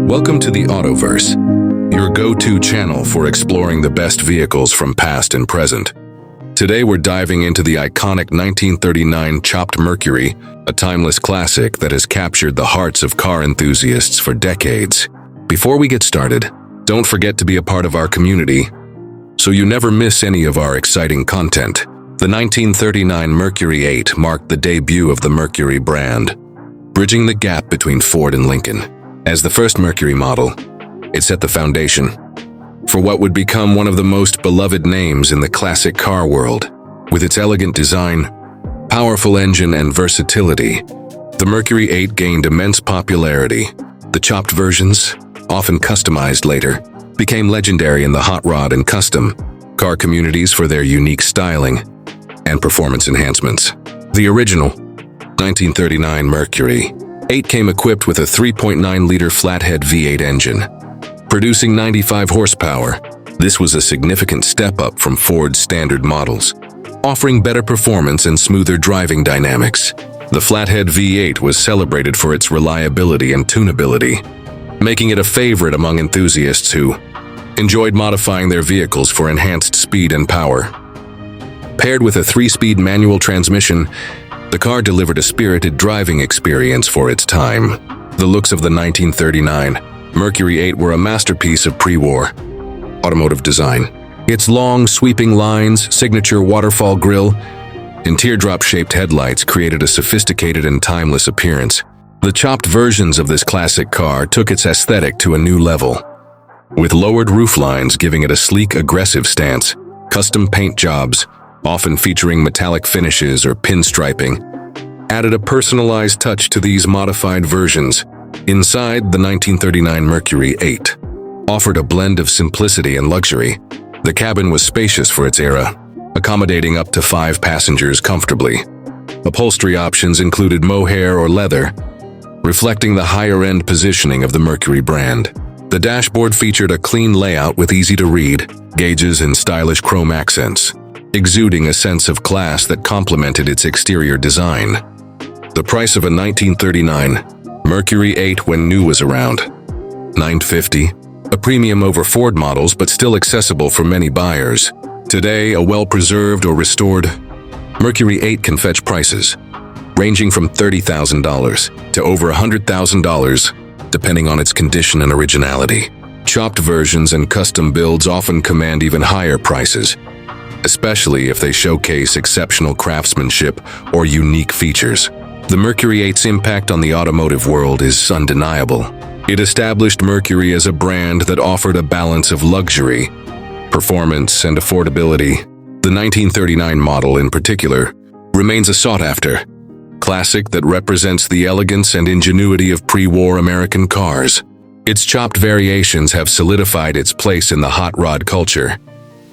Welcome to the Autoverse, your go-to channel for exploring the best vehicles from past and present. Today we're diving into the iconic 1939 Chopped Mercury, a timeless classic that has captured the hearts of car enthusiasts for decades. Before we get started, don't forget to be a part of our community so you never miss any of our exciting content. The 1939 Mercury 8 marked the debut of the Mercury brand, bridging the gap between Ford and Lincoln. As the first Mercury model, it set the foundation for what would become one of the most beloved names in the classic car world. With its elegant design, powerful engine, and versatility, the Mercury 8 gained immense popularity. The chopped versions, often customized later, became legendary in the hot rod and custom car communities for their unique styling and performance enhancements. The original 1939 Mercury 8 came equipped with a 3.9-liter flathead V8 engine, producing 95 horsepower. This was a significant step up from Ford's standard models, offering better performance and smoother driving dynamics. The flathead V8 was celebrated for its reliability and tunability, making it a favorite among enthusiasts who enjoyed modifying their vehicles for enhanced speed and power. Paired with a 3-speed manual transmission, the car delivered a spirited driving experience for its time. The looks of the 1939 Mercury 8 were a masterpiece of pre-war automotive design. Its long, sweeping lines, signature waterfall grille, and teardrop-shaped headlights created a sophisticated and timeless appearance. The chopped versions of this classic car took its aesthetic to a new level, with lowered rooflines giving it a sleek, aggressive stance. Custom paint jobs, often featuring metallic finishes or pinstriping, added a personalized touch to these modified versions. Inside, the 1939 Mercury 8 offered a blend of simplicity and luxury. The cabin was spacious for its era, accommodating up to 5 passengers comfortably. Upholstery options included mohair or leather, reflecting the higher-end positioning of the Mercury brand. The dashboard featured a clean layout with easy-to-read gauges and stylish chrome accents, exuding a sense of class that complemented its exterior design. The price of a 1939 Mercury 8 when new was around $950, a premium over Ford models but still accessible for many buyers. Today, a well-preserved or restored Mercury 8 can fetch prices ranging from $30,000 to over $100,000, depending on its condition and originality. Chopped versions and custom builds often command even higher prices, especially if they showcase exceptional craftsmanship or unique features. The Mercury 8's impact on the automotive world is undeniable. It established Mercury as a brand that offered a balance of luxury, performance, and affordability. The 1939 model, in particular, remains a sought-after classic that represents the elegance and ingenuity of pre-war American cars. Its chopped variations have solidified its place in the hot rod culture,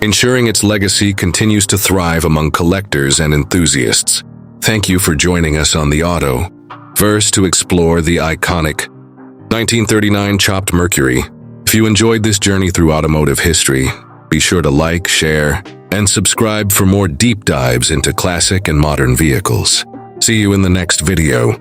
ensuring its legacy continues to thrive among collectors and enthusiasts. Thank you for joining us on the Autoverse to explore the iconic 1939 Chopped Mercury. If you enjoyed this journey through automotive history, be sure to like, share, and subscribe for more deep dives into classic and modern vehicles. See you in the next video.